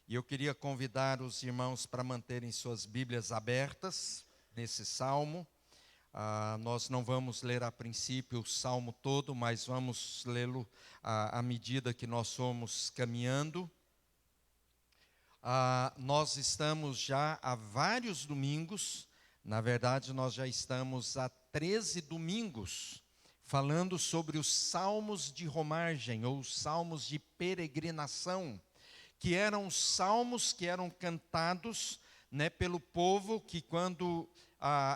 E eu queria convidar os irmãos para manterem suas Bíblias abertas nesse salmo. Nós não vamos ler a princípio o salmo todo, mas vamos lê-lo à medida que nós formos caminhando. Nós estamos já há vários domingos, na verdade nós já estamos há 13 domingos, falando sobre os salmos de romagem, ou os salmos de peregrinação, que eram os salmos que eram cantados, pelo povo que quando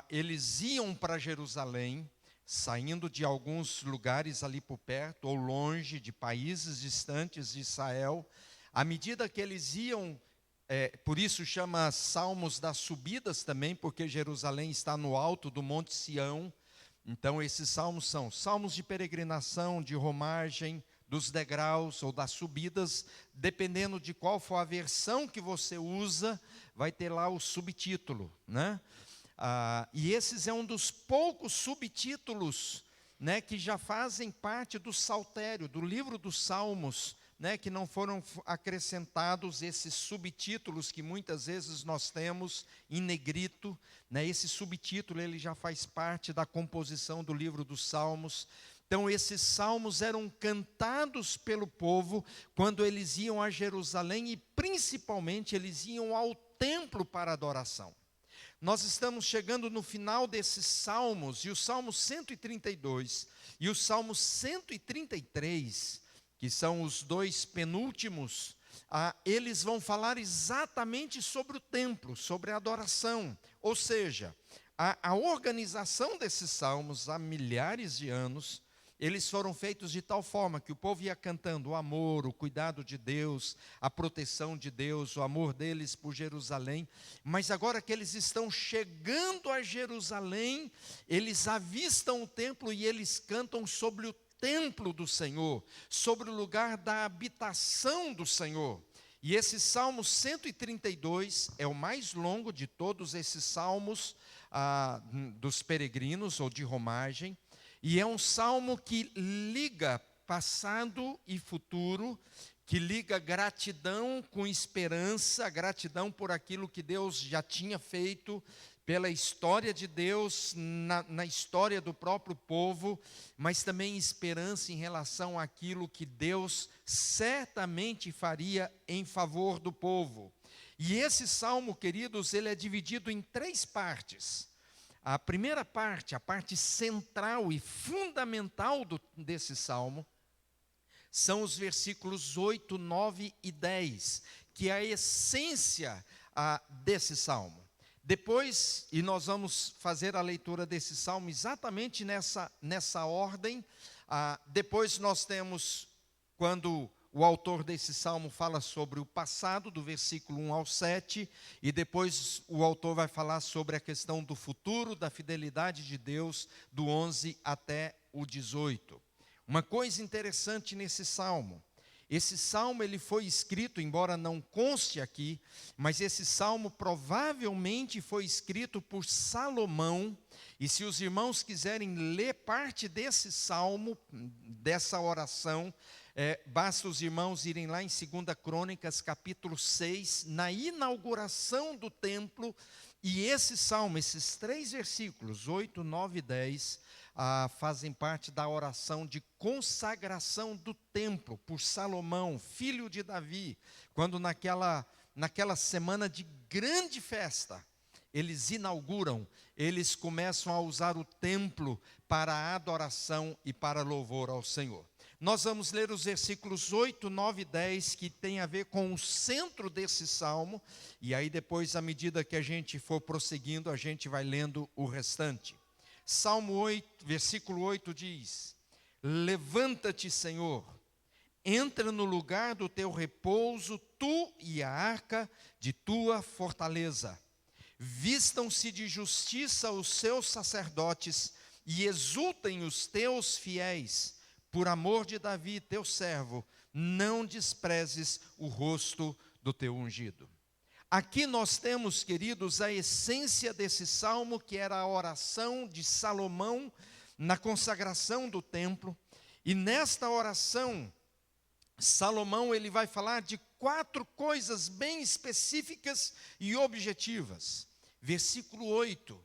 eles iam para Jerusalém, saindo de alguns lugares ali por perto ou longe de países distantes de Israel, à medida que eles iam, por isso chama Salmos das Subidas também, porque Jerusalém está no alto do Monte Sião. Então esses salmos são salmos de peregrinação, de romagem, dos degraus ou das subidas, dependendo de qual for a versão que você usa, vai ter lá o subtítulo, e esses é um dos poucos subtítulos, que já fazem parte do saltério, do livro dos Salmos, que não foram acrescentados esses subtítulos que muitas vezes nós temos em negrito, esse subtítulo ele já faz parte da composição do livro dos Salmos. Então esses salmos eram cantados pelo povo quando eles iam a Jerusalém e principalmente eles iam ao templo para adoração. Nós estamos chegando no final desses salmos, e o Salmo 132 e o Salmo 133, que são os dois penúltimos, eles vão falar exatamente sobre o templo, sobre a adoração. Ou seja, a organização desses salmos há milhares de anos, eles foram feitos de tal forma que o povo ia cantando o amor, o cuidado de Deus, a proteção de Deus, o amor deles por Jerusalém. Mas agora que eles estão chegando a Jerusalém, eles avistam o templo e eles cantam sobre o templo do Senhor, sobre o lugar da habitação do Senhor. E esse Salmo 132 é o mais longo de todos esses salmos dos peregrinos ou de romagem. E é um salmo que liga passado e futuro, que liga gratidão com esperança, gratidão por aquilo que Deus já tinha feito, pela história de Deus, na história do próprio povo, mas também esperança em relação àquilo que Deus certamente faria em favor do povo. E esse salmo, queridos, ele é dividido em 3 partes. A primeira parte, a parte central e fundamental desse salmo, são os versículos 8, 9 e 10, que é a essência desse salmo. Depois, e nós vamos fazer a leitura desse salmo exatamente nessa ordem, depois nós temos, quando o autor desse salmo fala sobre o passado, do versículo 1 ao 7, e depois o autor vai falar sobre a questão do futuro, da fidelidade de Deus, do 11 até o 18. Uma coisa interessante nesse salmo, esse salmo ele foi escrito, embora não conste aqui, mas esse salmo provavelmente foi escrito por Salomão, e se os irmãos quiserem ler parte desse salmo, dessa oração, basta os irmãos irem lá em 2 Crônicas, capítulo 6, na inauguração do templo, e esse salmo, esses 3 versículos, 8, 9 e 10, fazem parte da oração de consagração do templo por Salomão, filho de Davi, quando naquela semana de grande festa, eles inauguram, eles começam a usar o templo para a adoração e para louvor ao Senhor. Nós vamos ler os versículos 8, 9 e 10, que tem a ver com o centro desse salmo, e aí depois, à medida que a gente for prosseguindo, a gente vai lendo o restante. Salmo 8, versículo 8 diz: Levanta-te, Senhor, entra no lugar do teu repouso, tu e a arca de tua fortaleza. Vistam-se de justiça os seus sacerdotes e exultem os teus fiéis. Por amor de Davi, teu servo, não desprezes o rosto do teu ungido. Aqui nós temos, queridos, a essência desse salmo, que era a oração de Salomão na consagração do templo. E nesta oração, Salomão ele vai falar de 4 coisas bem específicas e objetivas. Versículo 8: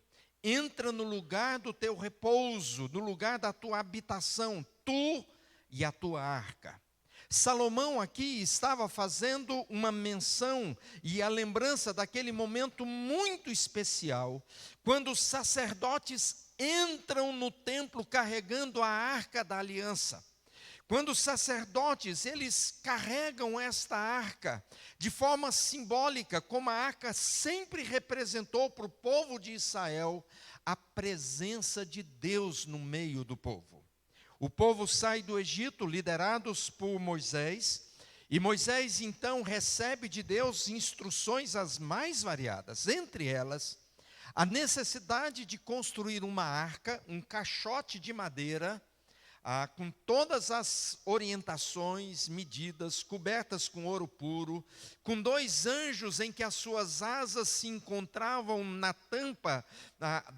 entra no lugar do teu repouso, no lugar da tua habitação, tu e a tua arca. Salomão aqui estava fazendo uma menção e a lembrança daquele momento muito especial, quando os sacerdotes entram no templo carregando a arca da aliança. Quando os sacerdotes, eles carregam esta arca de forma simbólica, como a arca sempre representou para o povo de Israel, a presença de Deus no meio do povo. O povo sai do Egito, liderados por Moisés, e Moisés então recebe de Deus instruções as mais variadas, entre elas, a necessidade de construir uma arca, um caixote de madeira, com todas as orientações, medidas, cobertas com ouro puro, com 2 anjos em que as suas asas se encontravam na tampa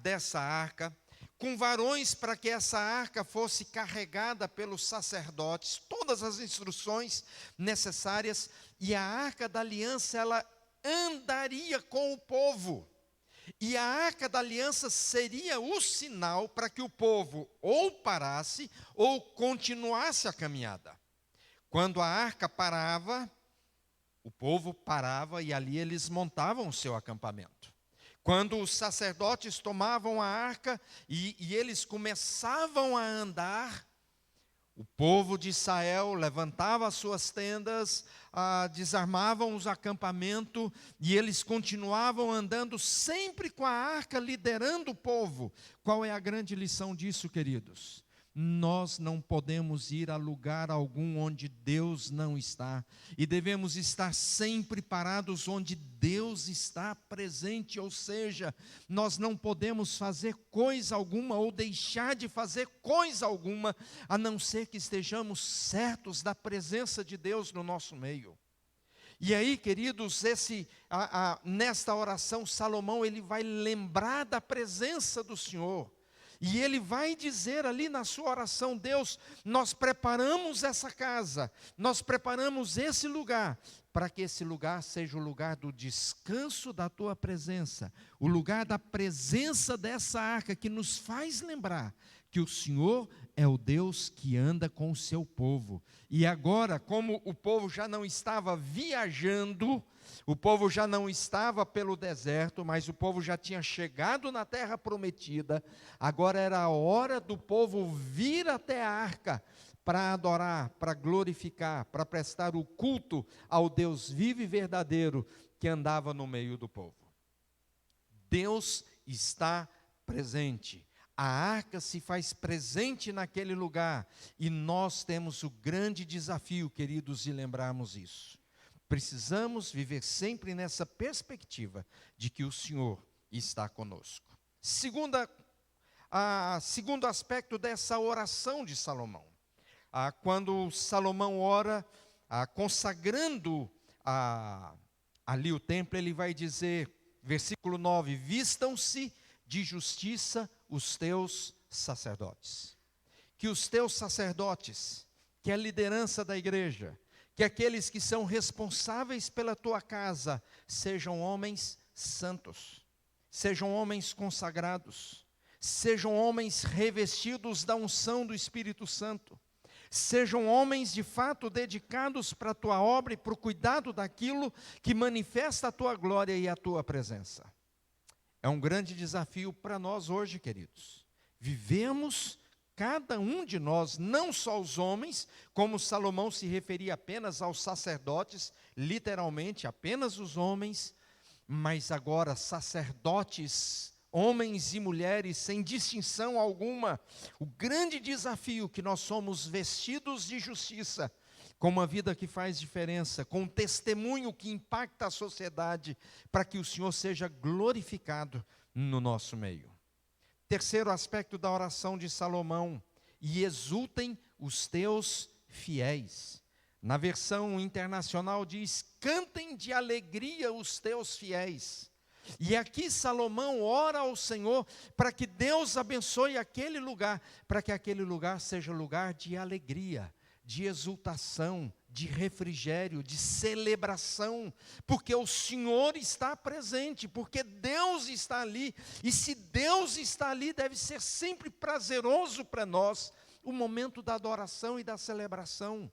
dessa arca, com varões para que essa arca fosse carregada pelos sacerdotes, todas as instruções necessárias, e a arca da aliança, ela andaria com o povo. E a arca da aliança seria o sinal para que o povo ou parasse ou continuasse a caminhada. Quando a arca parava, o povo parava e ali eles montavam o seu acampamento. Quando os sacerdotes tomavam a arca e eles começavam a andar, o povo de Israel levantava as suas tendas, desarmavam os acampamentos e eles continuavam andando sempre com a arca liderando o povo. Qual é a grande lição disso, queridos? Nós não podemos ir a lugar algum onde Deus não está, e devemos estar sempre parados onde Deus está presente, ou seja, nós não podemos fazer coisa alguma ou deixar de fazer coisa alguma, a não ser que estejamos certos da presença de Deus no nosso meio. E aí, queridos, nesta oração, Salomão ele vai lembrar da presença do Senhor. E ele vai dizer ali na sua oração: Deus, nós preparamos essa casa, nós preparamos esse lugar, para que esse lugar seja o lugar do descanso da tua presença, o lugar da presença dessa arca, que nos faz lembrar que o Senhor é o Deus que anda com o seu povo. E agora, como o povo já não estava viajando, o povo já não estava pelo deserto, mas o povo já tinha chegado na terra prometida, agora era a hora do povo vir até a arca para adorar, para glorificar, para prestar o culto ao Deus vivo e verdadeiro que andava no meio do povo. Deus está presente. A arca se faz presente naquele lugar e nós temos o grande desafio, queridos, de lembrarmos isso. Precisamos viver sempre nessa perspectiva de que o Senhor está conosco. Segundo aspecto dessa oração de Salomão, quando Salomão ora, consagrando ali o templo, ele vai dizer, versículo 9: vistam-se de justiça os teus sacerdotes. Que os teus sacerdotes, que a liderança da igreja, que aqueles que são responsáveis pela tua casa, sejam homens santos, sejam homens consagrados, sejam homens revestidos da unção do Espírito Santo, sejam homens de fato dedicados para a tua obra e para o cuidado daquilo que manifesta a tua glória e a tua presença. É um grande desafio para nós hoje, queridos. Vivemos, cada um de nós, não só os homens, como Salomão se referia apenas aos sacerdotes, literalmente apenas os homens, mas agora sacerdotes, homens e mulheres, sem distinção alguma. O grande desafio que nós somos vestidos de justiça, com uma vida que faz diferença, com um testemunho que impacta a sociedade, para que o Senhor seja glorificado no nosso meio. Terceiro aspecto da oração de Salomão: e exultem os teus fiéis. Na versão internacional diz: cantem de alegria os teus fiéis. E aqui Salomão ora ao Senhor para que Deus abençoe aquele lugar, para que aquele lugar seja lugar de alegria, de exultação, de refrigério, de celebração, porque o Senhor está presente, porque Deus está ali, e se Deus está ali, deve ser sempre prazeroso para nós o momento da adoração e da celebração.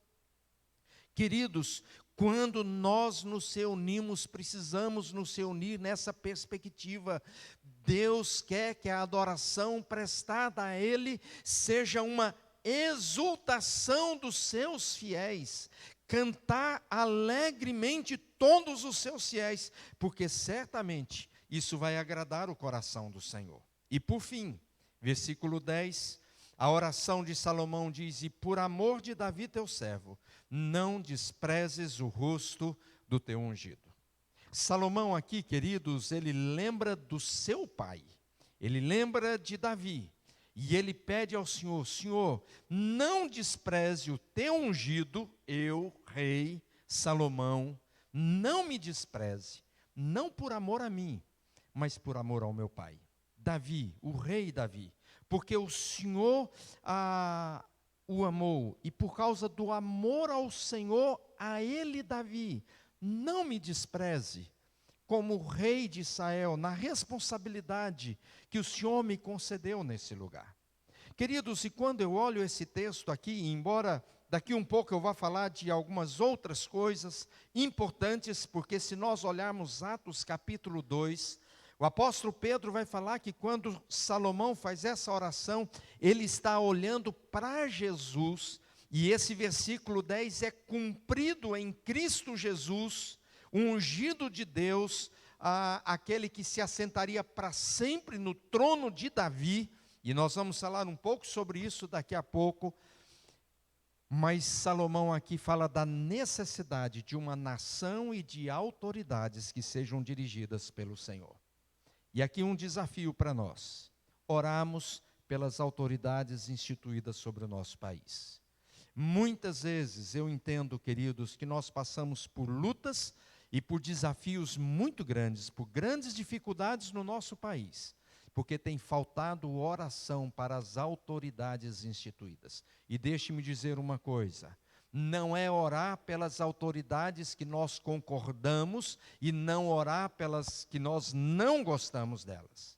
Queridos, quando nós nos reunimos, precisamos nos reunir nessa perspectiva. Deus quer que a adoração prestada a Ele seja uma exultação dos seus fiéis, cantar alegremente todos os seus fiéis, porque certamente isso vai agradar o coração do Senhor. E por fim, versículo 10, a oração de Salomão diz: e por amor de Davi teu servo, não desprezes o rosto do teu ungido. Salomão aqui, queridos, ele lembra do seu pai, ele lembra de Davi, e ele pede ao Senhor: Senhor, não despreze o teu ungido, eu, rei Salomão, não me despreze, não por amor a mim, mas por amor ao meu pai, Davi, o rei Davi, porque o Senhor o amou, e por causa do amor ao Senhor, a ele, Davi, não me despreze, como rei de Israel, na responsabilidade que o Senhor me concedeu nesse lugar. Queridos, e quando eu olho esse texto aqui, embora daqui um pouco eu vá falar de algumas outras coisas importantes, porque se nós olharmos Atos capítulo 2, o apóstolo Pedro vai falar que quando Salomão faz essa oração, ele está olhando para Jesus, e esse versículo 10 é cumprido em Cristo Jesus, o ungido de Deus, aquele que se assentaria para sempre no trono de Davi, e nós vamos falar um pouco sobre isso daqui a pouco, mas Salomão aqui fala da necessidade de uma nação e de autoridades que sejam dirigidas pelo Senhor. E aqui um desafio para nós: orarmos pelas autoridades instituídas sobre o nosso país. Muitas vezes eu entendo, queridos, que nós passamos por lutas e por desafios muito grandes, por grandes dificuldades no nosso país, porque tem faltado oração para as autoridades instituídas. E deixe-me dizer uma coisa: não é orar pelas autoridades que nós concordamos e não orar pelas que nós não gostamos delas.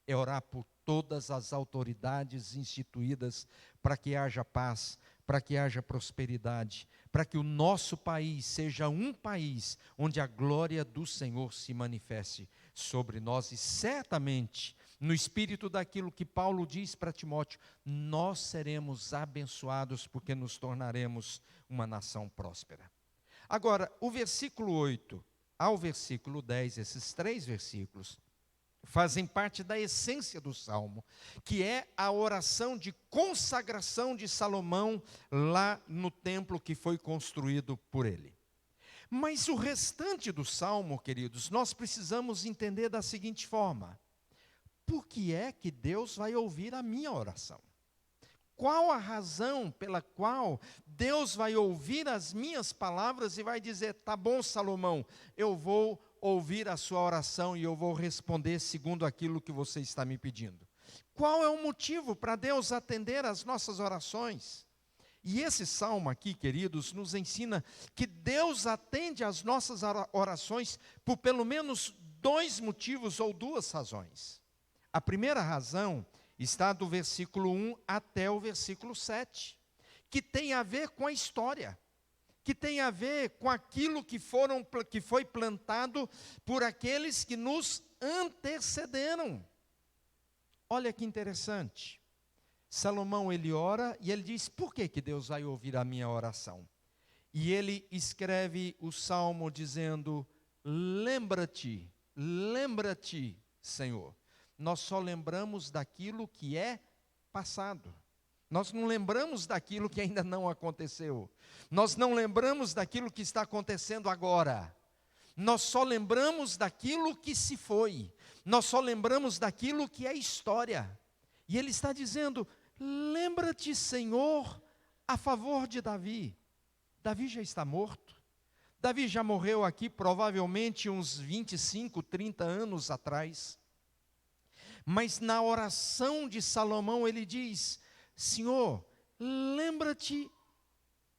É orar por todas as autoridades instituídas para que haja paz, para que haja prosperidade, para que o nosso país seja um país onde a glória do Senhor se manifeste sobre nós. E certamente, no espírito daquilo que Paulo diz para Timóteo, nós seremos abençoados porque nos tornaremos uma nação próspera. Agora, o versículo 8 ao versículo 10, esses 3 versículos, fazem parte da essência do Salmo, que é a oração de consagração de Salomão lá no templo que foi construído por ele. Mas o restante do Salmo, queridos, nós precisamos entender da seguinte forma: por que é que Deus vai ouvir a minha oração? Qual a razão pela qual Deus vai ouvir as minhas palavras e vai dizer: tá bom, Salomão, eu vou ouvir a sua oração e eu vou responder segundo aquilo que você está me pedindo? Qual é o motivo para Deus atender às nossas orações? E esse salmo aqui, queridos, nos ensina que Deus atende às nossas orações por pelo menos 2 motivos ou 2 razões. A primeira razão está do versículo 1 até o versículo 7, que tem a ver com a história, que tem a ver com aquilo que foi plantado por aqueles que nos antecederam. Olha que interessante. Salomão, ele ora e ele diz: por que Deus vai ouvir a minha oração? E ele escreve o salmo dizendo: lembra-te, Senhor. Nós só lembramos daquilo que é passado. Nós não lembramos daquilo que ainda não aconteceu. Nós não lembramos daquilo que está acontecendo agora. Nós só lembramos daquilo que se foi. Nós só lembramos daquilo que é história. E ele está dizendo: lembra-te, Senhor, a favor de Davi. Davi já está morto. Davi já morreu aqui provavelmente uns 25, 30 anos atrás. Mas na oração de Salomão ele diz: Senhor, lembra-te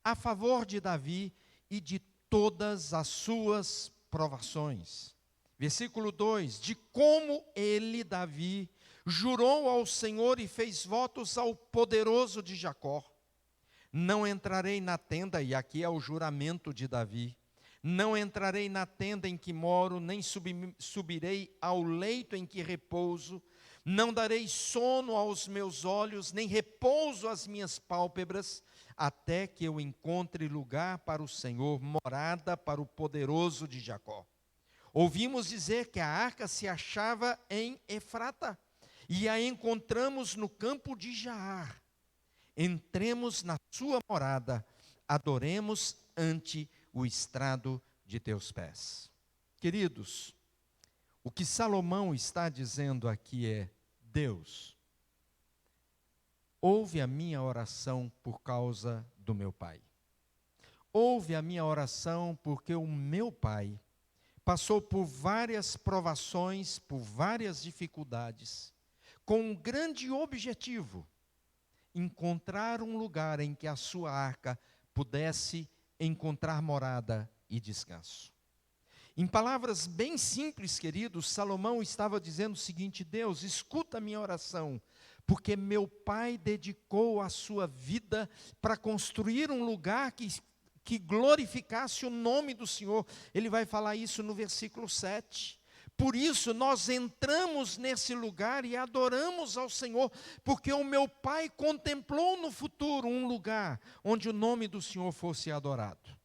a favor de Davi e de todas as suas provações. Versículo 2: de como ele, Davi, jurou ao Senhor e fez votos ao poderoso de Jacó. Não entrarei na tenda, e aqui é o juramento de Davi, não entrarei na tenda em que moro, nem subirei ao leito em que repouso, não darei sono aos meus olhos, nem repouso às minhas pálpebras, até que eu encontre lugar para o Senhor, morada para o poderoso de Jacó. Ouvimos dizer que a arca se achava em Efrata, e a encontramos no campo de Jaar. Entremos na sua morada, adoremos ante o estrado de teus pés. Queridos, o que Salomão está dizendo aqui é: Deus, ouve a minha oração por causa do meu pai. Ouve a minha oração porque o meu pai passou por várias provações, por várias dificuldades, com um grande objetivo: encontrar um lugar em que a sua arca pudesse encontrar morada e descanso. Em palavras bem simples, queridos, Salomão estava dizendo o seguinte: Deus, escuta a minha oração, porque meu pai dedicou a sua vida para construir um lugar que glorificasse o nome do Senhor. Ele vai falar isso no versículo 7. Por isso nós entramos nesse lugar e adoramos ao Senhor, porque o meu pai contemplou no futuro um lugar onde o nome do Senhor fosse adorado.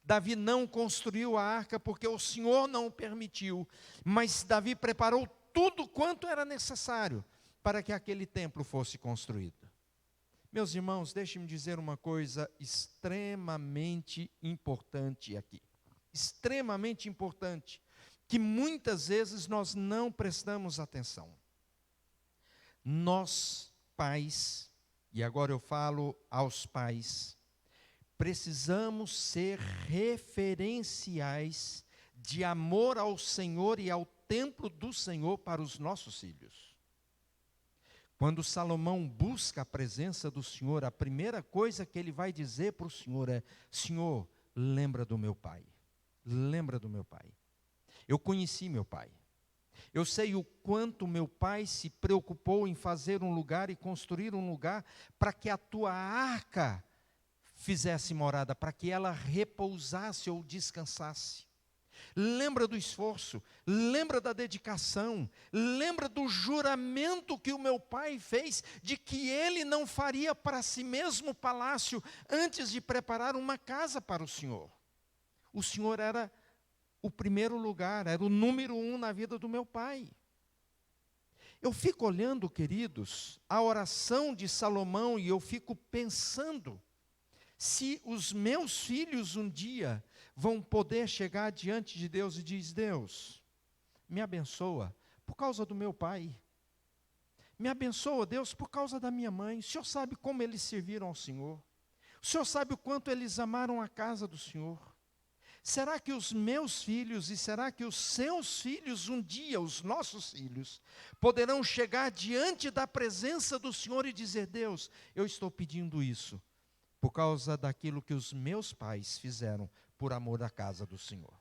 Davi não construiu a arca porque o Senhor não o permitiu, mas Davi preparou tudo quanto era necessário para que aquele templo fosse construído. Meus irmãos, deixem-me dizer uma coisa extremamente importante aqui. Extremamente importante, que muitas vezes nós não prestamos atenção. Nós, pais, e agora eu falo aos pais, precisamos ser referenciais de amor ao Senhor e ao templo do Senhor para os nossos filhos. Quando Salomão busca a presença do Senhor, a primeira coisa que ele vai dizer para o Senhor é: Senhor, lembra do meu pai. Lembra do meu pai. Eu conheci meu pai. Eu sei o quanto meu pai se preocupou em fazer um lugar e construir um lugar para que a tua arca fizesse morada, para que ela repousasse ou descansasse. Lembra do esforço, lembra da dedicação, lembra do juramento que o meu pai fez de que ele não faria para si mesmo palácio antes de preparar uma casa para o Senhor. O Senhor era o primeiro lugar, era o número 1 na vida do meu pai. Eu fico olhando, queridos, a oração de Salomão e eu fico pensando se os meus filhos um dia vão poder chegar diante de Deus e dizer: Deus, me abençoa por causa do meu pai. Me abençoa, Deus, por causa da minha mãe. O Senhor sabe como eles serviram ao Senhor. O Senhor sabe o quanto eles amaram a casa do Senhor. Será que os meus filhos e será que os seus filhos um dia, os nossos filhos, poderão chegar diante da presença do Senhor e dizer: Deus, eu estou pedindo isso por causa daquilo que os meus pais fizeram por amor à casa do Senhor.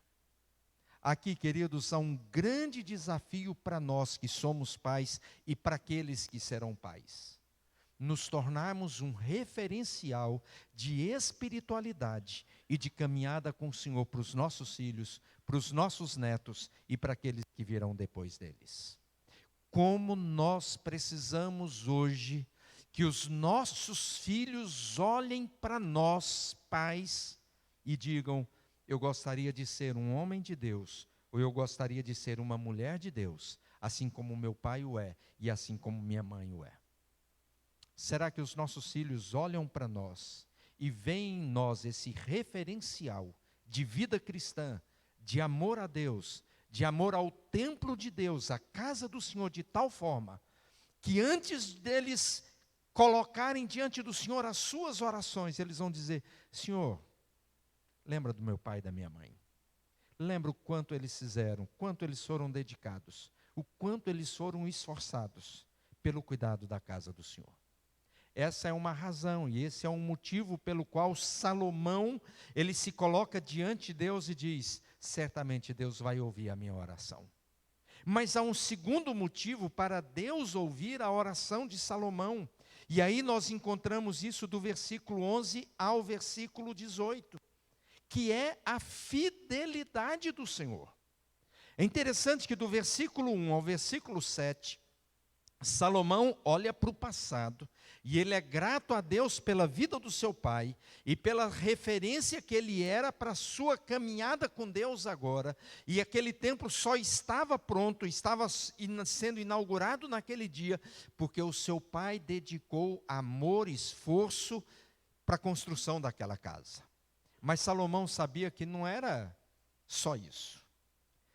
Aqui, queridos, há um grande desafio para nós que somos pais e para aqueles que serão pais. Nos tornarmos um referencial de espiritualidade e de caminhada com o Senhor para os nossos filhos, para os nossos netos e para aqueles que virão depois deles. Como nós precisamos hoje que os nossos filhos olhem para nós, pais, e digam: eu gostaria de ser um homem de Deus, ou eu gostaria de ser uma mulher de Deus, assim como meu pai o é, e assim como minha mãe o é. Será que os nossos filhos olham para nós e veem em nós esse referencial de vida cristã, de amor a Deus, de amor ao templo de Deus, à casa do Senhor, de tal forma que antes deles colocarem diante do Senhor as suas orações, eles vão dizer: Senhor, lembra do meu pai e da minha mãe. Lembra o quanto eles fizeram, quanto eles foram dedicados, o quanto eles foram esforçados pelo cuidado da casa do Senhor. Essa é uma razão, e esse é um motivo pelo qual Salomão, ele se coloca diante de Deus e diz: certamente Deus vai ouvir a minha oração. Mas há um segundo motivo para Deus ouvir a oração de Salomão. E aí nós encontramos isso do versículo 11 ao versículo 18, que é a fidelidade do Senhor. É interessante que do versículo 1 ao versículo 7, Salomão olha para o passado e ele é grato a Deus pela vida do seu pai e pela referência que ele era para a sua caminhada com Deus agora. E aquele templo só estava pronto, estava sendo inaugurado naquele dia, porque o seu pai dedicou amor e esforço para a construção daquela casa. Mas Salomão sabia que não era só isso.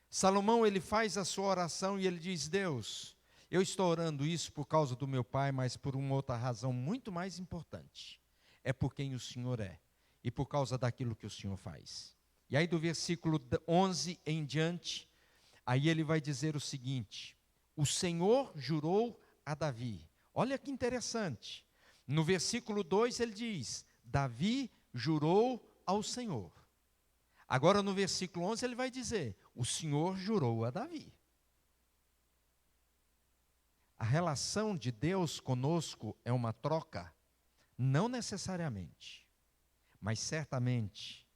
Salomão, ele faz a sua oração e ele diz: Deus, eu estou orando isso por causa do meu pai, mas por uma outra razão muito mais importante. É por quem o Senhor é e por causa daquilo que o Senhor faz. E aí do versículo 11 em diante, aí ele vai dizer o seguinte: o Senhor jurou a Davi. Olha que interessante. No versículo 2 ele diz: Davi jurou ao Senhor. Agora no versículo 11 ele vai dizer: o Senhor jurou a Davi. A relação de Deus conosco é uma troca? Não necessariamente, mas certamente.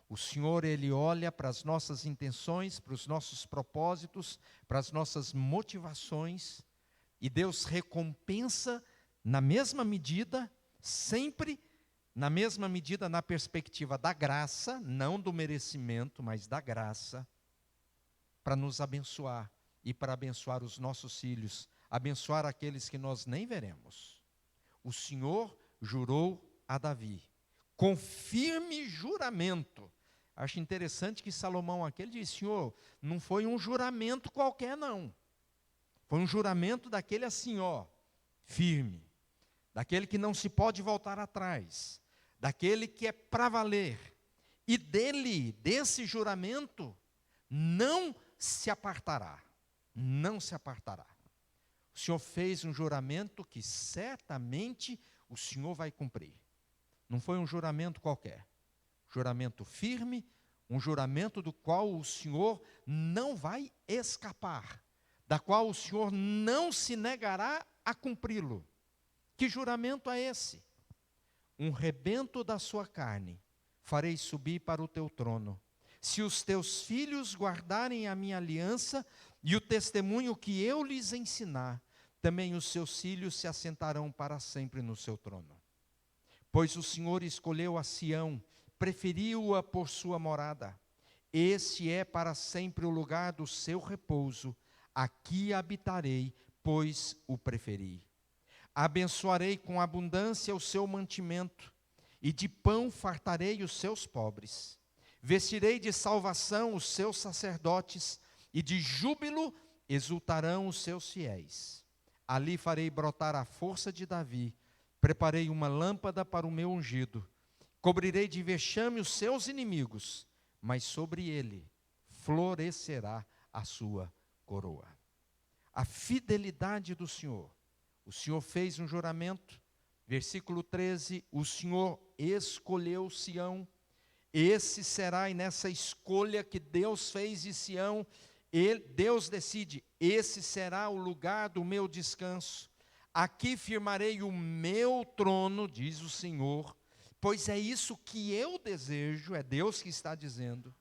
O Senhor, Ele olha para as nossas intenções, para os nossos propósitos, para as nossas motivações, e Deus recompensa na mesma medida, sempre na mesma medida, na perspectiva da graça, não do merecimento, mas da graça, para nos abençoar e para abençoar os nossos filhos, abençoar aqueles que nós nem veremos. O Senhor jurou a Davi, com firme juramento. Acho interessante que Salomão aqui ele diz: Senhor, não foi um juramento qualquer não, foi um juramento daquele assim, ó, firme, daquele que não se pode voltar atrás, daquele que é para valer, e desse juramento, não se apartará, não se apartará. O Senhor fez um juramento que certamente o Senhor vai cumprir. Não foi um juramento qualquer, juramento firme, um juramento do qual o Senhor não vai escapar, da qual o Senhor não se negará a cumpri-lo. Que juramento é esse? Um rebento da sua carne farei subir para o teu trono. Se os teus filhos guardarem a minha aliança e o testemunho que eu lhes ensinar, também os seus filhos se assentarão para sempre no seu trono. Pois o Senhor escolheu a Sião, preferiu-a por sua morada. Esse é para sempre o lugar do seu repouso. Aqui habitarei, pois o preferi. Abençoarei com abundância o seu mantimento, e de pão fartarei os seus pobres. Vestirei de salvação os seus sacerdotes, e de júbilo exultarão os seus fiéis. Ali farei brotar a força de Davi, preparei uma lâmpada para o meu ungido, cobrirei de vexame os seus inimigos, mas sobre ele florescerá a sua coroa. A fidelidade do Senhor. O Senhor fez um juramento, versículo 13, o Senhor escolheu Sião. Esse será, e nessa escolha que Deus fez de Sião, Deus decide: esse será o lugar do meu descanso. Aqui firmarei o meu trono, diz o Senhor, pois é isso que eu desejo, é Deus que está dizendo.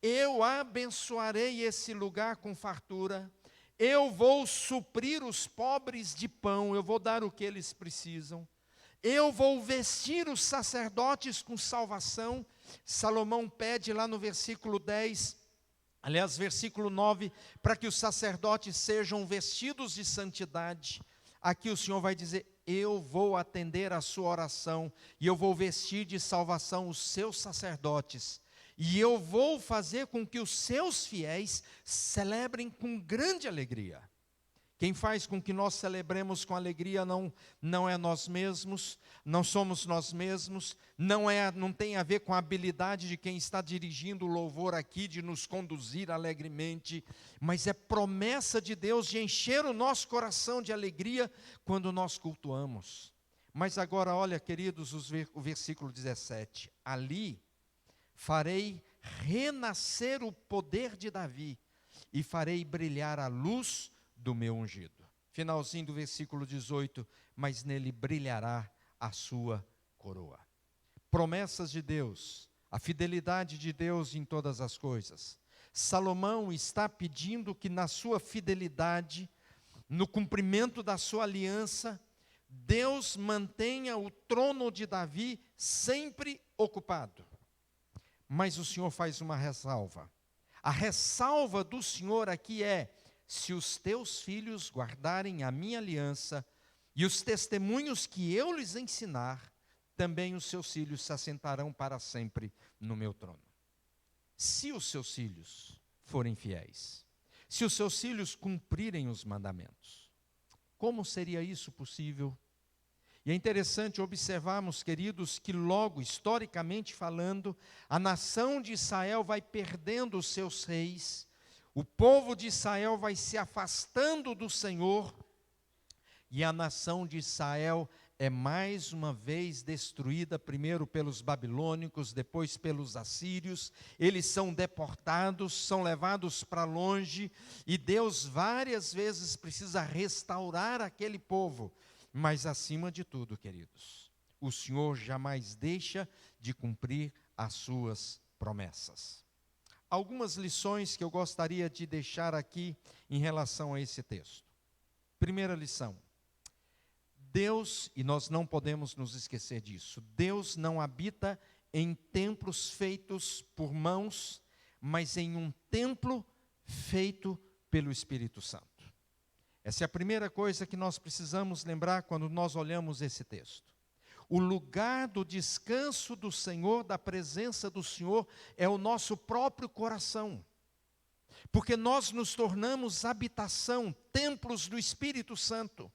Eu abençoarei esse lugar com fartura, eu vou suprir os pobres de pão, eu vou dar o que eles precisam, eu vou vestir os sacerdotes com salvação. Salomão pede lá no versículo 10, aliás, versículo 9, para que os sacerdotes sejam vestidos de santidade. Aqui o Senhor vai dizer: eu vou atender a sua oração, e eu vou vestir de salvação os seus sacerdotes, e eu vou fazer com que os seus fiéis celebrem com grande alegria. Quem faz com que nós celebremos com alegria não é nós mesmos, não somos nós mesmos, não tem a ver com a habilidade de quem está dirigindo o louvor aqui, de nos conduzir alegremente, mas é promessa de Deus de encher o nosso coração de alegria quando nós cultuamos. Mas agora, olha, queridos, o versículo 17. Ali farei renascer o poder de Davi e farei brilhar a luz do meu ungido. Finalzinho do versículo 18. Mas nele brilhará a sua coroa. Promessas de Deus, a fidelidade de Deus em todas as coisas. Salomão está pedindo que na sua fidelidade, no cumprimento da sua aliança, Deus mantenha o trono de Davi sempre ocupado. Mas o Senhor faz uma ressalva. A ressalva do Senhor aqui é: se os teus filhos guardarem a minha aliança e os testemunhos que eu lhes ensinar, também os seus filhos se assentarão para sempre no meu trono. Se os seus filhos forem fiéis, se os seus filhos cumprirem os mandamentos. Como seria isso possível? E é interessante observarmos, queridos, que logo, historicamente falando, a nação de Israel vai perdendo os seus reis, o povo de Israel vai se afastando do Senhor, e a nação de Israel é mais uma vez destruída, primeiro pelos babilônicos, depois pelos assírios. Eles são deportados, são levados para longe, e Deus várias vezes precisa restaurar aquele povo. Mas acima de tudo, queridos, o Senhor jamais deixa de cumprir as suas promessas. Algumas lições que eu gostaria de deixar aqui em relação a esse texto. Primeira lição: Deus, e nós não podemos nos esquecer disso, Deus não habita em templos feitos por mãos, mas em um templo feito pelo Espírito Santo. Essa é a primeira coisa que nós precisamos lembrar quando nós olhamos esse texto. O lugar do descanso do Senhor, da presença do Senhor, é o nosso próprio coração. Porque nós nos tornamos habitação, templos do Espírito Santo.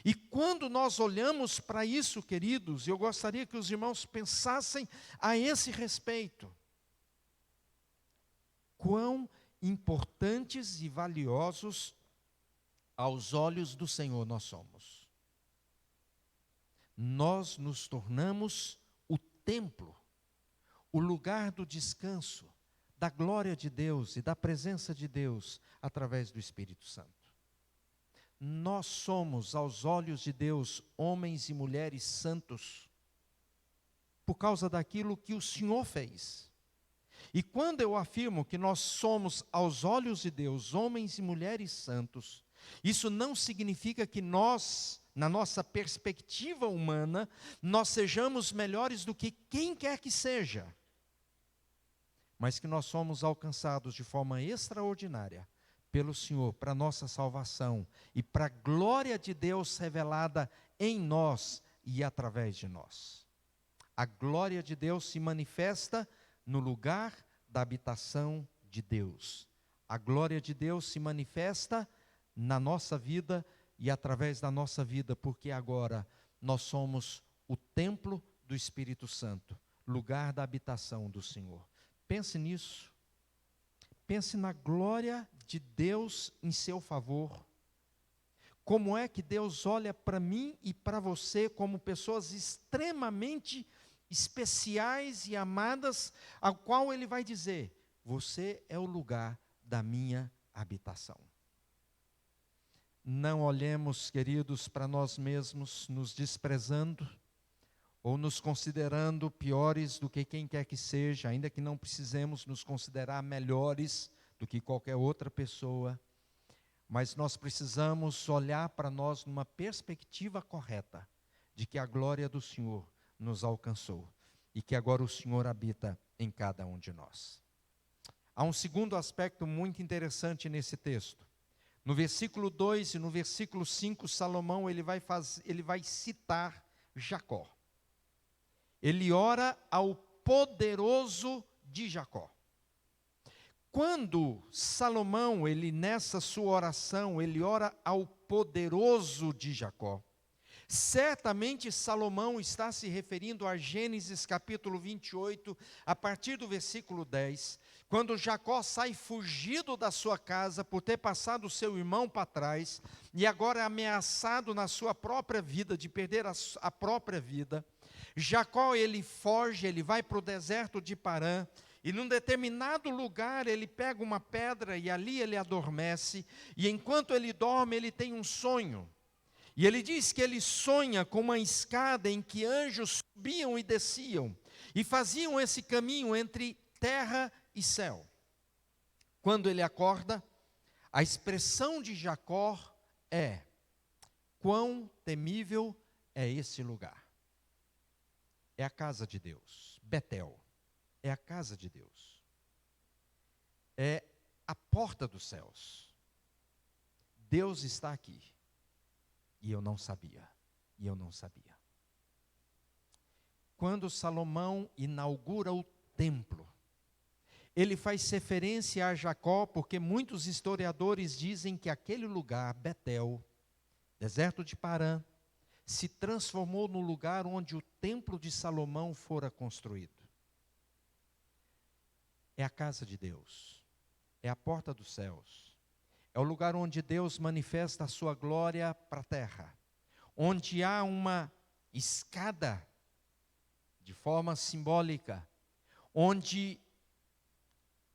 E quando nós olhamos para isso, queridos, eu gostaria que os irmãos pensassem a esse respeito. Quão importantes e valiosos aos olhos do Senhor nós somos. Nós nos tornamos o templo, o lugar do descanso, da glória de Deus e da presença de Deus através do Espírito Santo. Nós somos, aos olhos de Deus, homens e mulheres santos, por causa daquilo que o Senhor fez. E quando eu afirmo que nós somos, aos olhos de Deus, homens e mulheres santos, isso não significa que nós, na nossa perspectiva humana, nós sejamos melhores do que quem quer que seja, mas que nós somos alcançados de forma extraordinária pelo Senhor, para nossa salvação e para a glória de Deus revelada em nós e através de nós. A glória de Deus se manifesta no lugar da habitação de Deus. A glória de Deus se manifesta na nossa vida e através da nossa vida, porque agora nós somos o templo do Espírito Santo, lugar da habitação do Senhor. Pense nisso. Pense na glória de Deus em seu favor. Como é que Deus olha para mim e para você como pessoas extremamente especiais e amadas, ao qual Ele vai dizer: você é o lugar da minha habitação. Não olhemos, queridos, para nós mesmos, nos desprezando, ou nos considerando piores do que quem quer que seja, ainda que não precisemos nos considerar melhores do que qualquer outra pessoa, mas nós precisamos olhar para nós numa perspectiva correta, de que a glória do Senhor nos alcançou, e que agora o Senhor habita em cada um de nós. Há um segundo aspecto muito interessante nesse texto. No versículo 2 e no versículo 5, Salomão ele vai citar Jacó. Ele ora ao poderoso de Jacó. Quando Salomão, nessa sua oração, ele ora ao poderoso de Jacó, Certamente Salomão está se referindo a Gênesis capítulo 28, a partir do versículo 10, quando Jacó sai fugido da sua casa por ter passado o seu irmão para trás, e agora é ameaçado na sua própria vida, de perder a própria vida. Jacó, ele foge, ele vai para o deserto de Parã, e num determinado lugar ele pega uma pedra e ali ele adormece, e enquanto ele dorme ele tem um sonho. E ele diz que ele sonha com uma escada em que anjos subiam e desciam, e faziam esse caminho entre terra e céu. Quando ele acorda, a expressão de Jacó é: quão temível é esse lugar. É a casa de Deus, Betel, é a casa de Deus. É a porta dos céus. Deus está aqui. E eu não sabia, Quando Salomão inaugura o templo, ele faz referência a Jacó, porque muitos historiadores dizem que aquele lugar, Betel, deserto de Parã, se transformou no lugar onde o templo de Salomão fora construído. É a casa de Deus, é a porta dos céus. É o lugar onde Deus manifesta a sua glória para a terra, onde há uma escada, de forma simbólica, onde,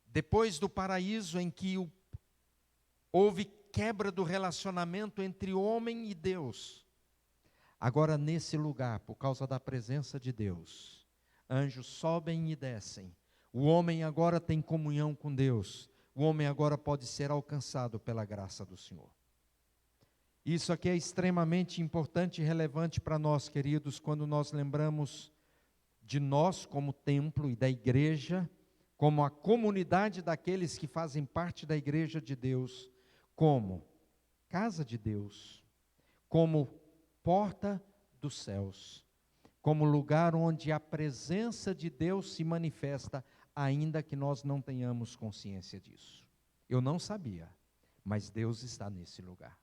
depois do paraíso em que houve quebra do relacionamento entre homem e Deus, agora nesse lugar, por causa da presença de Deus, anjos sobem e descem, o homem agora tem comunhão com Deus. O homem agora pode ser alcançado pela graça do Senhor. Isso aqui é extremamente importante e relevante para nós, queridos, quando nós lembramos de nós como templo e da igreja, como a comunidade daqueles que fazem parte da igreja de Deus, como casa de Deus, como porta dos céus, como lugar onde a presença de Deus se manifesta, ainda que nós não tenhamos consciência disso. Eu não sabia, mas Deus está nesse lugar.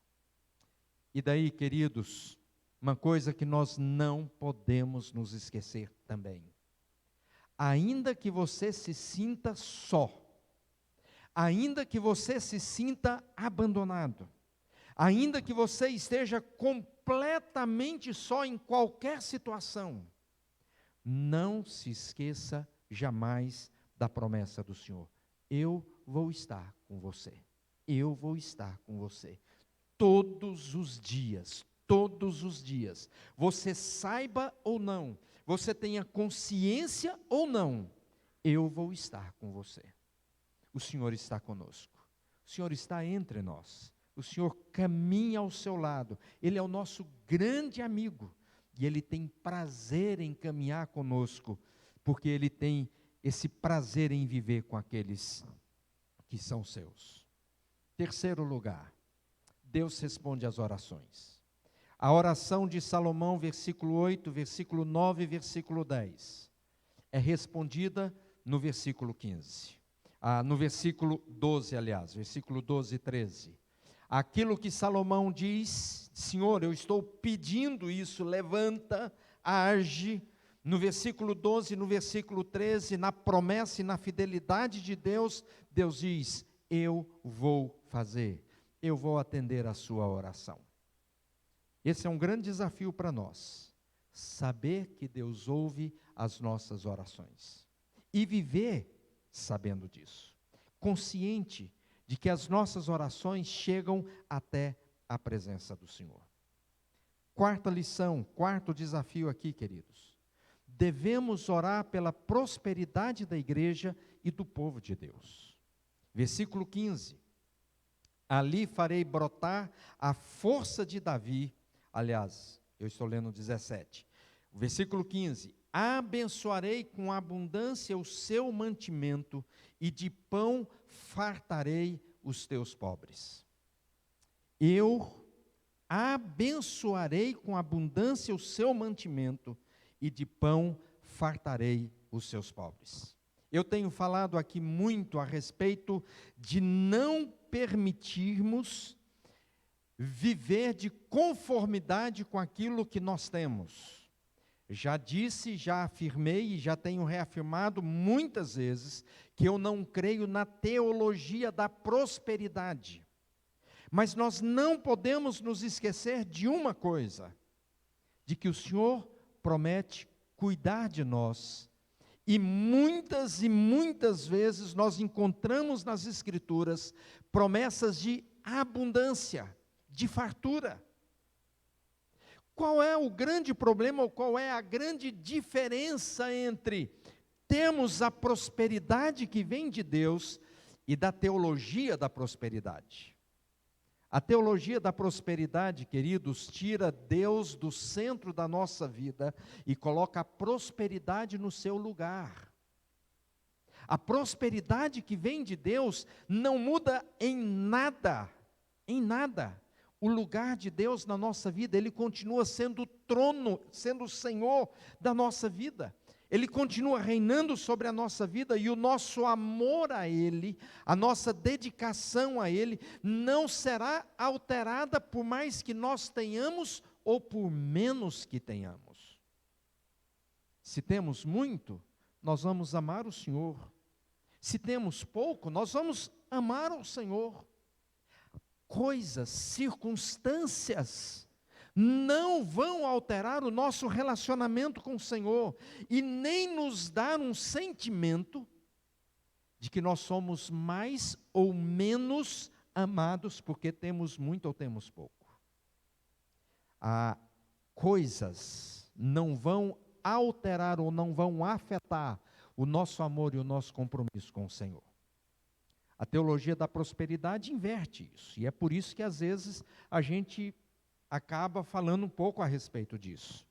E daí, queridos, uma coisa que nós não podemos nos esquecer também. Ainda que você se sinta só, ainda que você se sinta abandonado, ainda que você esteja completamente só em qualquer situação, não se esqueça jamais da promessa do Senhor. Eu vou estar com você. Eu vou estar com você. Todos os dias. Todos os dias. Você saiba ou não. Você tenha consciência ou não. Eu vou estar com você. O Senhor está conosco. O Senhor está entre nós. O Senhor caminha ao seu lado. Ele é o nosso grande amigo. E Ele tem prazer em caminhar conosco. Porque Ele tem esse prazer em viver com aqueles que são seus. Terceiro lugar, Deus responde às orações. A oração de Salomão, versículo 8, versículo 9 e versículo 10, é respondida no versículo 15. No versículo 12, aliás, versículo 12 e 13. Aquilo que Salomão diz: Senhor, eu estou pedindo isso, levanta, age. No versículo 12 e no versículo 13, na promessa e na fidelidade de Deus, Deus diz: eu vou fazer, eu vou atender a sua oração. Esse é um grande desafio para nós, saber que Deus ouve as nossas orações e viver sabendo disso, consciente de que as nossas orações chegam até a presença do Senhor. Quarta lição, quarto desafio aqui, queridos. Devemos orar pela prosperidade da igreja e do povo de Deus. Versículo 15. Ali farei brotar a força de Davi. Aliás, eu estou lendo 17. Versículo 15. Abençoarei com abundância o seu mantimento, e de pão fartarei os teus pobres. Eu abençoarei com abundância o seu mantimento, e de pão fartarei os seus pobres. Eu tenho falado aqui muito a respeito de não permitirmos viver de conformidade com aquilo que nós temos. Já disse, já afirmei e já tenho reafirmado muitas vezes que eu não creio na teologia da prosperidade. Mas nós não podemos nos esquecer de uma coisa, de que o Senhor promete cuidar de nós. E muitas vezes nós encontramos nas Escrituras promessas de abundância, de fartura. Qual é o grande problema, ou qual é a grande diferença entre termos a prosperidade que vem de Deus e da teologia da prosperidade? A teologia da prosperidade, queridos, tira Deus do centro da nossa vida e coloca a prosperidade no seu lugar. A prosperidade que vem de Deus não muda em nada, o lugar de Deus na nossa vida. Ele continua sendo o trono, sendo o Senhor da nossa vida. Ele continua reinando sobre a nossa vida, e o nosso amor a Ele, a nossa dedicação a Ele, não será alterada por mais que nós tenhamos ou por menos que tenhamos. Se temos muito, nós vamos amar o Senhor. Se temos pouco, nós vamos amar o Senhor. Coisas, circunstâncias, não vão alterar o nosso relacionamento com o Senhor e nem nos dar um sentimento de que nós somos mais ou menos amados porque temos muito ou temos pouco. Coisas não vão alterar ou não vão afetar o nosso amor e o nosso compromisso com o Senhor. A teologia da prosperidade inverte isso, e é por isso que às vezes a gente acaba falando um pouco a respeito disso.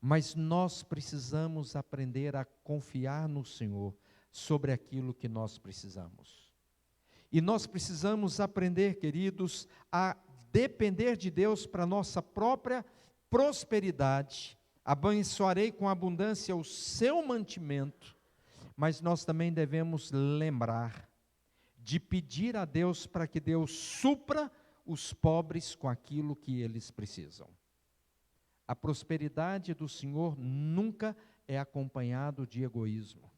Mas nós precisamos aprender a confiar no Senhor sobre aquilo que nós precisamos. E nós precisamos aprender, queridos, a depender de Deus para a nossa própria prosperidade. Abençoarei com abundância o seu mantimento, mas nós também devemos lembrar de pedir a Deus para que Deus supra os pobres com aquilo que eles precisam. A prosperidade do Senhor nunca é acompanhado de egoísmo.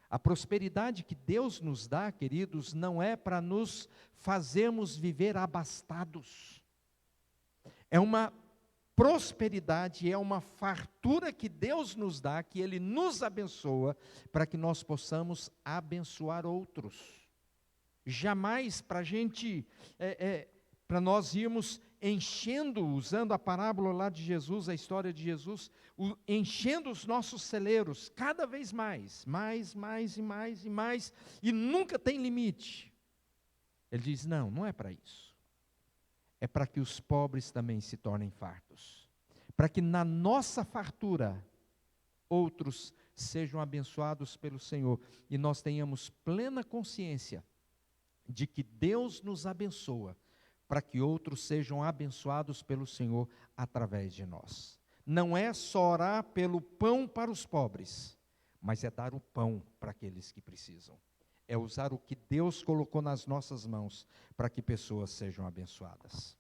A prosperidade que Deus nos dá, queridos, não é para nos fazermos viver abastados. É uma prosperidade, é uma fartura que Deus nos dá, que Ele nos abençoa, para que nós possamos abençoar outros. Jamais para a gente, para nós irmos enchendo, usando a parábola lá de Jesus, a história de Jesus, enchendo os nossos celeiros, cada vez mais, e nunca tem limite. Ele diz, não é para isso. É para que os pobres também se tornem fartos. Para que na nossa fartura, outros sejam abençoados pelo Senhor, e nós tenhamos plena consciência de que Deus nos abençoa, para que outros sejam abençoados pelo Senhor através de nós. Não é só orar pelo pão para os pobres, mas é dar o pão para aqueles que precisam. É usar o que Deus colocou nas nossas mãos, para que pessoas sejam abençoadas.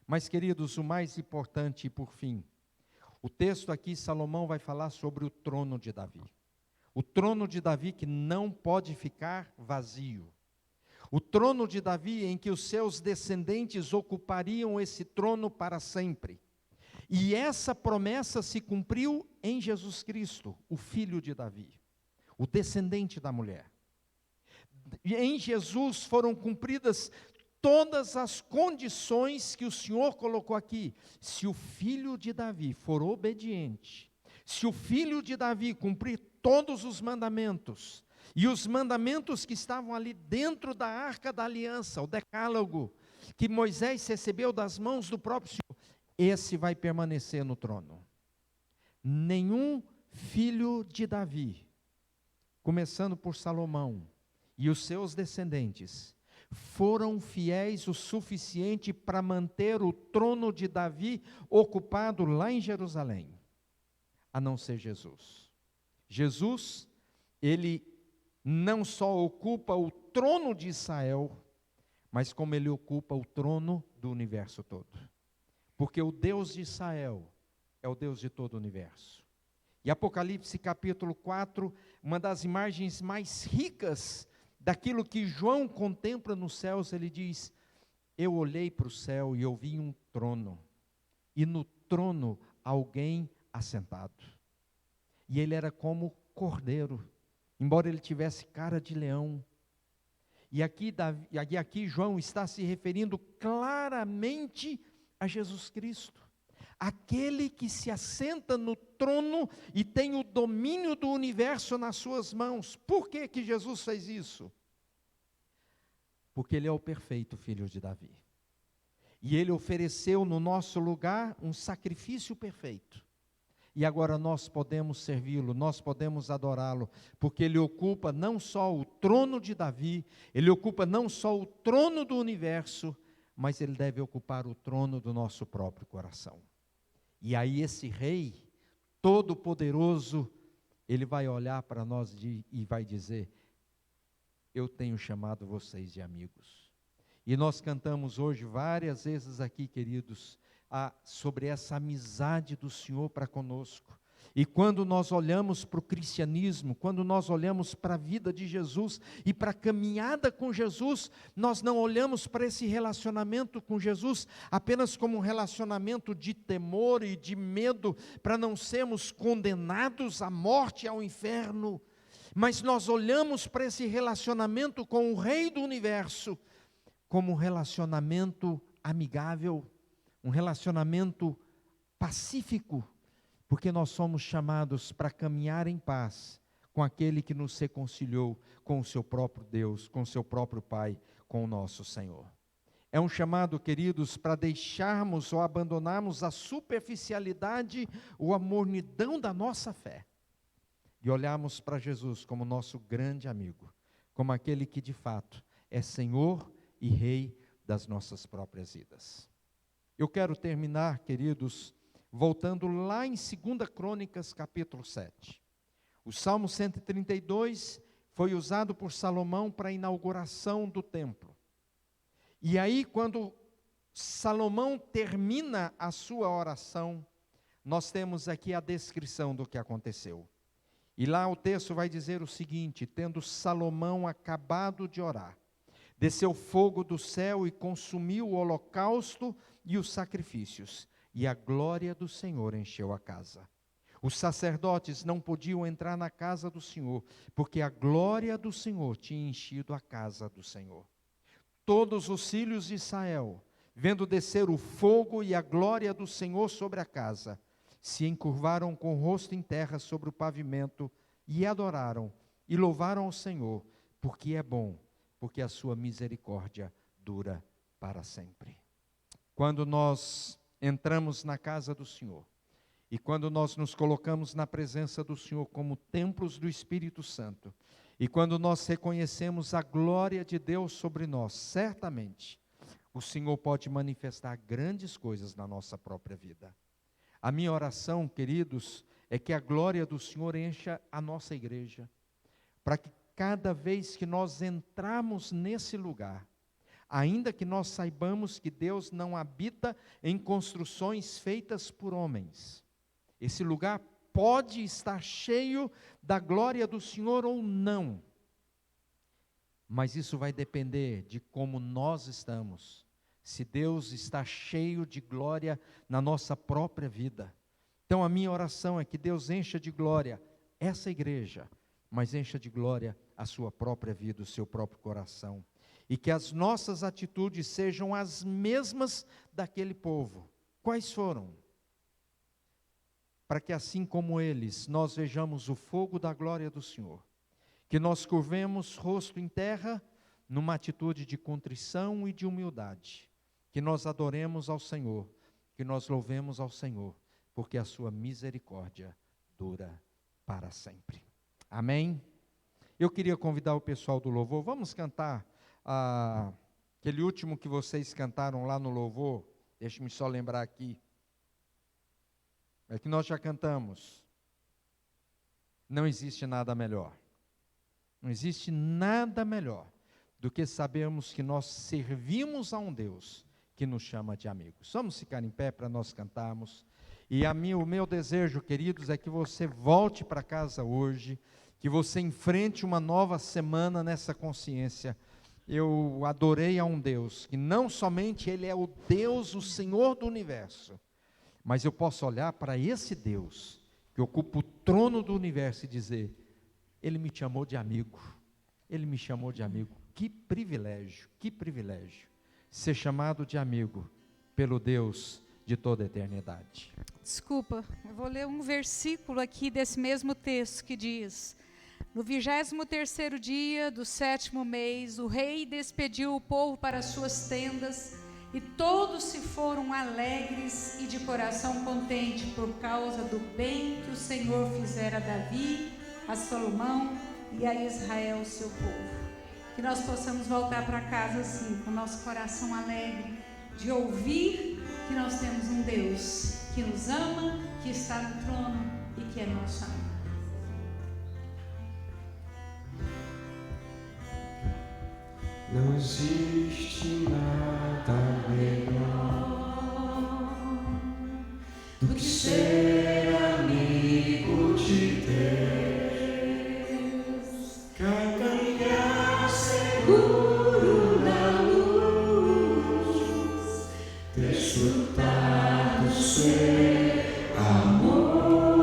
Mas, queridos, o mais importante, e por fim, o texto aqui, Salomão vai falar sobre o trono de Davi. O trono de Davi que não pode ficar vazio. O trono de Davi em que os seus descendentes ocupariam esse trono para sempre. E essa promessa se cumpriu em Jesus Cristo, o filho de Davi, o descendente da mulher. Em Jesus foram cumpridas todas as condições que o Senhor colocou aqui. Se o filho de Davi for obediente, se o filho de Davi cumprir todos os mandamentos, e os mandamentos que estavam ali dentro da arca da aliança, o decálogo, que Moisés recebeu das mãos do próprio Senhor, esse vai permanecer no trono. Nenhum filho de Davi, começando por Salomão e os seus descendentes, foram fiéis o suficiente para manter o trono de Davi ocupado lá em Jerusalém, a não ser Jesus. Jesus, ele não só ocupa o trono de Israel, mas como ele ocupa o trono do universo todo. Porque o Deus de Israel é o Deus de todo o universo. E Apocalipse capítulo 4, uma das imagens mais ricas daquilo que João contempla nos céus, ele diz: eu olhei para o céu e eu vi um trono, e no trono alguém assentado. E ele era como cordeiro, embora ele tivesse cara de leão. E aqui João está se referindo claramente a Jesus Cristo, aquele que se assenta no trono e tem o domínio do universo nas suas mãos. Por que que Jesus fez isso? Porque ele é o perfeito filho de Davi. E ele ofereceu no nosso lugar um sacrifício perfeito. E agora nós podemos servi-lo, nós podemos adorá-lo, porque ele ocupa não só o trono de Davi, ele ocupa não só o trono do universo, mas ele deve ocupar o trono do nosso próprio coração. E aí esse rei todo-poderoso, ele vai olhar para nós e vai dizer: eu tenho chamado vocês de amigos. E nós cantamos hoje várias vezes aqui, queridos, sobre essa amizade do Senhor para conosco. E quando nós olhamos para o cristianismo, quando nós olhamos para a vida de Jesus e para a caminhada com Jesus, nós não olhamos para esse relacionamento com Jesus apenas como um relacionamento de temor e de medo, para não sermos condenados à morte e ao inferno, mas nós olhamos para esse relacionamento com o Rei do Universo como um relacionamento amigável, um relacionamento pacífico, porque nós somos chamados para caminhar em paz com aquele que nos reconciliou com o seu próprio Deus, com o seu próprio Pai, com o nosso Senhor. É um chamado, queridos, para deixarmos ou abandonarmos a superficialidade ou a mornidão da nossa fé e olharmos para Jesus como nosso grande amigo, como aquele que de fato é Senhor e Rei das nossas próprias vidas. Eu quero terminar, queridos, voltando lá em 2 Crônicas, capítulo 7. O Salmo 132 foi usado por Salomão para a inauguração do templo. E aí, quando Salomão termina a sua oração, nós temos aqui a descrição do que aconteceu. E lá o texto vai dizer o seguinte: tendo Salomão acabado de orar, desceu fogo do céu e consumiu o holocausto e os sacrifícios, e a glória do Senhor encheu a casa. Os sacerdotes não podiam entrar na casa do Senhor, porque a glória do Senhor tinha enchido a casa do Senhor. Todos os filhos de Israel, vendo descer o fogo e a glória do Senhor sobre a casa, se encurvaram com o rosto em terra sobre o pavimento, e adoraram, e louvaram ao Senhor, porque é bom, porque a sua misericórdia dura para sempre. Quando nós entramos na casa do Senhor, e quando nós nos colocamos na presença do Senhor como templos do Espírito Santo, e quando nós reconhecemos a glória de Deus sobre nós, certamente, o Senhor pode manifestar grandes coisas na nossa própria vida. A minha oração, queridos, é que a glória do Senhor encha a nossa igreja, para que cada vez que nós entrarmos nesse lugar, ainda que nós saibamos que Deus não habita em construções feitas por homens, esse lugar pode estar cheio da glória do Senhor ou não, mas isso vai depender de como nós estamos, se Deus está cheio de glória na nossa própria vida. Então a minha oração é que Deus encha de glória essa igreja, mas encha de glória a sua própria vida, o seu próprio coração, e que as nossas atitudes sejam as mesmas daquele povo. Quais foram? Para que assim como eles, nós vejamos o fogo da glória do Senhor, que nós curvemos rosto em terra, numa atitude de contrição e de humildade, que nós adoremos ao Senhor, que nós louvemos ao Senhor, porque a sua misericórdia dura para sempre. Amém? Eu queria convidar o pessoal do louvor, vamos cantar aquele último que vocês cantaram lá no louvor, deixe-me só lembrar aqui, é que nós já cantamos, não existe nada melhor, não existe nada melhor do que sabermos que nós servimos a um Deus que nos chama de amigos. Vamos ficar em pé para nós cantarmos. E o meu desejo, queridos, é que você volte para casa hoje, que você enfrente uma nova semana nessa consciência. Eu adorei a um Deus, que não somente Ele é o Deus, o Senhor do universo, mas eu posso olhar para esse Deus, que ocupa o trono do universo e dizer, Ele me chamou de amigo, Ele me chamou de amigo. Que privilégio, ser chamado de amigo pelo Deus de toda a eternidade. Desculpa, eu vou ler um versículo aqui desse mesmo texto que diz: no 23º dia do 7º mês, o rei despediu o povo para as suas tendas, e todos se foram alegres e de coração contente, por causa do bem que o Senhor fizera a Davi, a Salomão e a Israel, seu povo. Que nós possamos voltar para casa assim, com o nosso coração alegre, de ouvir que nós temos um Deus que nos ama, que está no trono e que é nosso amigo. Não existe nada melhor do que ser amigo de Deus, caminhar seguro na luz, desfrutar do seu amor,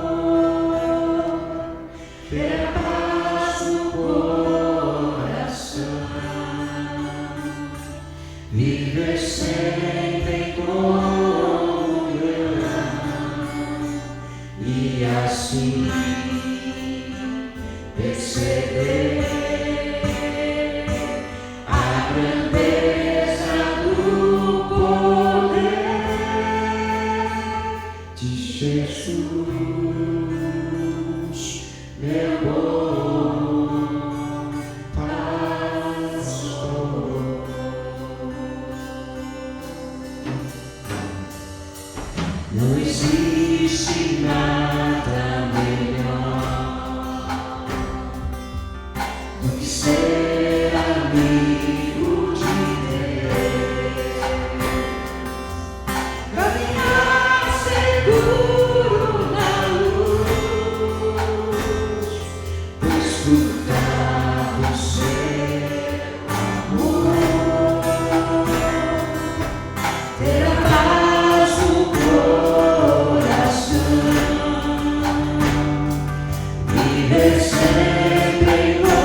ter a paz no coração, viver sempre em comunhão e assim perceber a grandeza do poder de Jesus, meu bom pastor. Não existe nada melhor do que ser amigo de Deus, caminhar seguro na luz, desfrutar do seu amor, ter a paz no coração, viver sempre em comunhão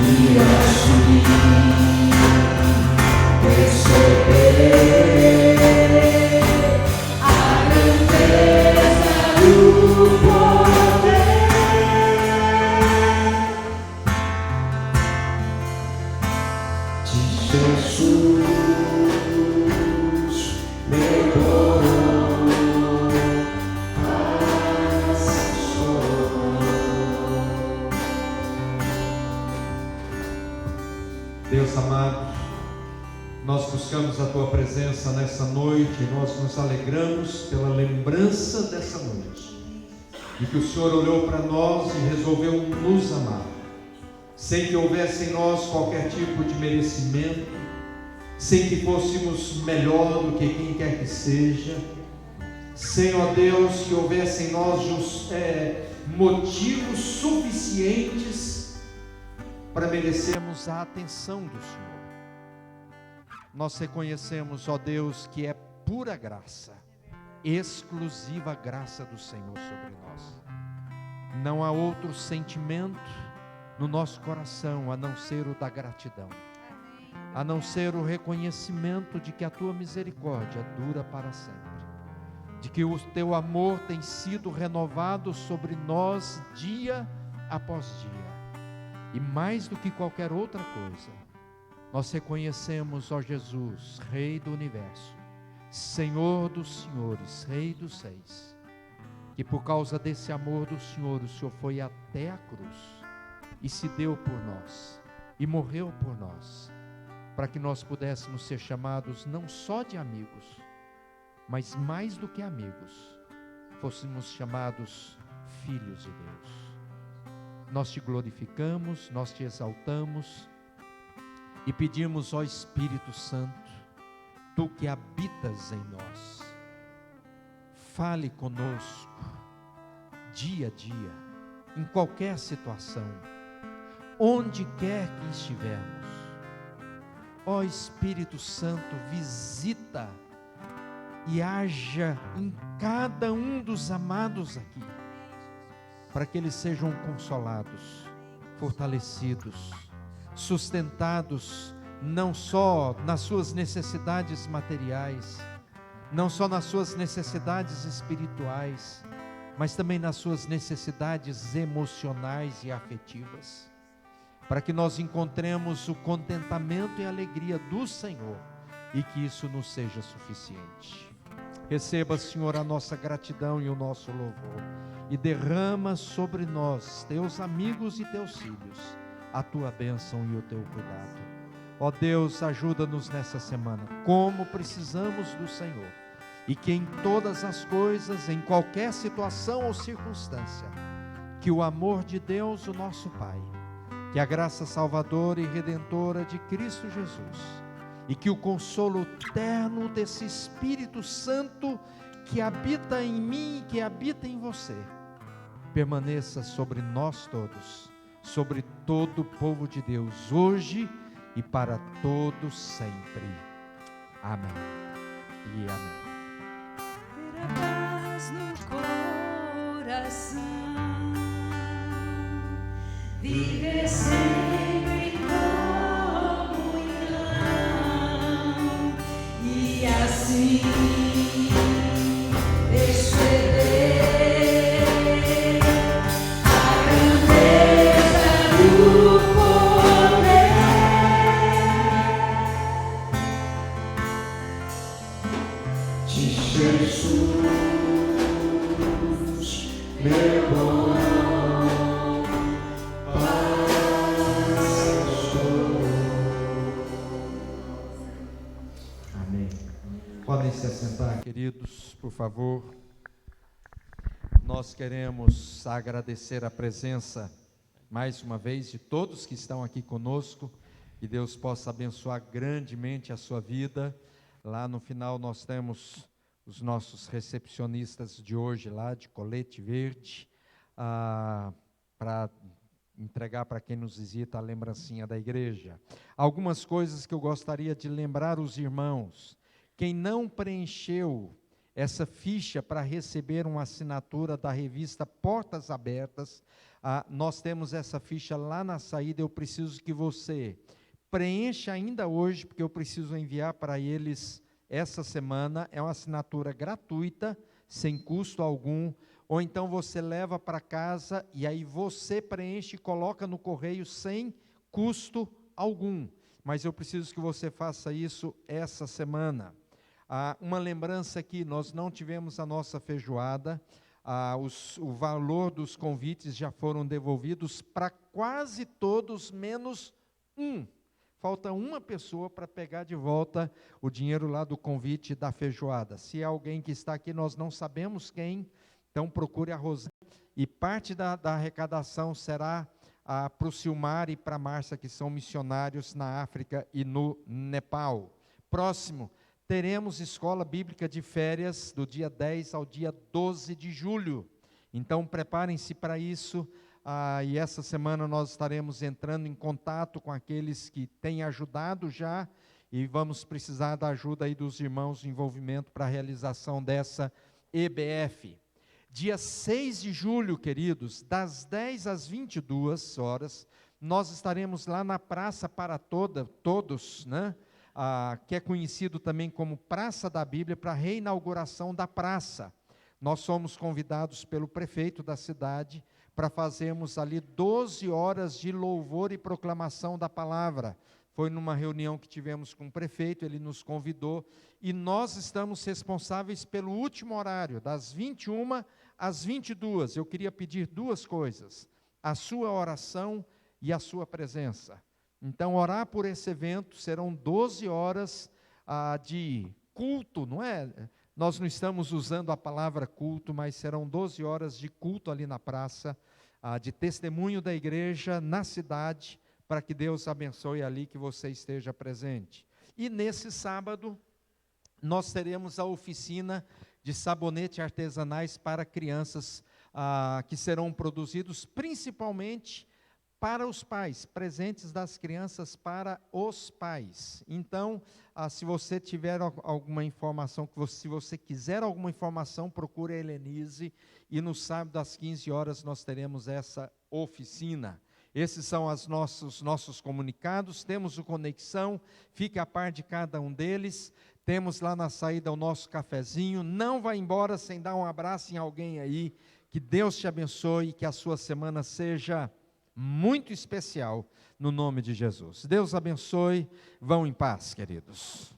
e assim perceber a grandeza do poder de Jesus, meu bom pastor. Deus amado, nós buscamos a Tua presença nessa noite e nós nos alegramos pela lembrança dessa noite, de que o Senhor olhou para nós e resolveu nos amar, sem que houvesse em nós qualquer tipo de merecimento, sem que fôssemos melhor do que quem quer que seja, sem, ó Deus, que houvesse em nós motivos suficientes para merecermos a atenção do Senhor. Nós reconhecemos, ó Deus, que é pura graça, exclusiva graça do Senhor sobre nós. Não há outro sentimento no nosso coração a não ser o da gratidão, a não ser o reconhecimento de que a Tua misericórdia dura para sempre, de que o Teu amor tem sido renovado sobre nós dia após dia. E mais do que qualquer outra coisa, nós reconhecemos, ó Jesus, Rei do Universo, Senhor dos Senhores, Rei dos Reis, que por causa desse amor do Senhor, o Senhor foi até a cruz e se deu por nós e morreu por nós, para que nós pudéssemos ser chamados não só de amigos, mas mais do que amigos, fôssemos chamados filhos de Deus. Nós te glorificamos, nós te exaltamos e pedimos, ó Espírito Santo, Tu que habitas em nós, fale conosco, dia a dia, em qualquer situação, onde quer que estivermos. Ó Espírito Santo, visita e haja em cada um dos amados aqui, para que eles sejam consolados, fortalecidos, sustentados, não só nas suas necessidades materiais, não só nas suas necessidades espirituais, mas também nas suas necessidades emocionais e afetivas, para que nós encontremos o contentamento e a alegria do Senhor, e que isso nos seja suficiente. Receba, Senhor, a nossa gratidão e o nosso louvor, e derrama sobre nós, teus amigos e teus filhos, a tua bênção e o teu cuidado. Ó Deus, ajuda-nos nessa semana, como precisamos do Senhor, e que em todas as coisas, em qualquer situação ou circunstância, que o amor de Deus, o nosso Pai, que a graça salvadora e redentora de Cristo Jesus, e que o consolo eterno desse Espírito Santo que habita em mim e que habita em você, permaneça sobre nós todos, sobre todo o povo de Deus, hoje e para todos sempre. Amém e amém. Ter a paz no coração, viver sempre em comunhão, e assim exceder a grandeza do poder de Jesus, meu bom pastor. Amém. Podem se assentar, queridos, por favor. Nós queremos agradecer a presença, mais uma vez, de todos que estão aqui conosco. Que Deus possa abençoar grandemente a sua vida. Lá no final nós temos os nossos recepcionistas de hoje, lá de colete verde, para entregar para quem nos visita a lembrancinha da igreja. Algumas coisas que eu gostaria de lembrar os irmãos. Quem não preencheu essa ficha para receber uma assinatura da revista Portas Abertas, nós temos essa ficha lá na saída. Eu preciso que você preencha ainda hoje, porque eu preciso enviar para eles essa semana. É uma assinatura gratuita, sem custo algum, ou então você leva para casa e aí você preenche e coloca no correio sem custo algum. Mas eu preciso que você faça isso essa semana. Uma lembrança aqui, nós não tivemos a nossa feijoada, o valor dos convites já foram devolvidos para quase todos, menos um. Falta uma pessoa para pegar de volta o dinheiro lá do convite da feijoada. Se é alguém que está aqui, nós não sabemos quem, então procure a Rosana. E parte da arrecadação será para o Silmar e para a Márcia, que são missionários na África e no Nepal. Próximo, teremos escola bíblica de férias do dia 10 ao dia 12 de julho. Então preparem-se para isso. E essa semana nós estaremos entrando em contato com aqueles que têm ajudado já, e vamos precisar da ajuda aí dos irmãos de envolvimento para a realização dessa EBF. Dia 6 de julho, queridos, das 10 às 22 horas, nós estaremos lá na Praça para Todos, né? Que é conhecido também como Praça da Bíblia, para a reinauguração da praça. Nós somos convidados pelo prefeito da cidade para fazermos ali 12 horas de louvor e proclamação da palavra. Foi numa reunião que tivemos com o prefeito, ele nos convidou, e nós estamos responsáveis pelo último horário, das 21 às 22. Eu queria pedir duas coisas: a sua oração e a sua presença. Então, orar por esse evento, serão 12 horas de culto, não é? Nós não estamos usando a palavra culto, mas serão 12 horas de culto ali na praça, de testemunho da igreja na cidade, para que Deus abençoe ali que você esteja presente. E nesse sábado, nós teremos a oficina de sabonete artesanais para crianças, que serão produzidos principalmente para os pais, presentes das crianças para os pais. Então, se você tiver alguma informação, se você quiser alguma informação, procure a Helenise, e no sábado às 15 horas nós teremos essa oficina. Esses são os nossos comunicados. Temos o Conexão, fique a par de cada um deles. Temos lá na saída o nosso cafezinho. Não vá embora sem dar um abraço em alguém aí. Que Deus te abençoe, que a sua semana seja muito especial, no nome de Jesus. Deus abençoe. Vão em paz, queridos.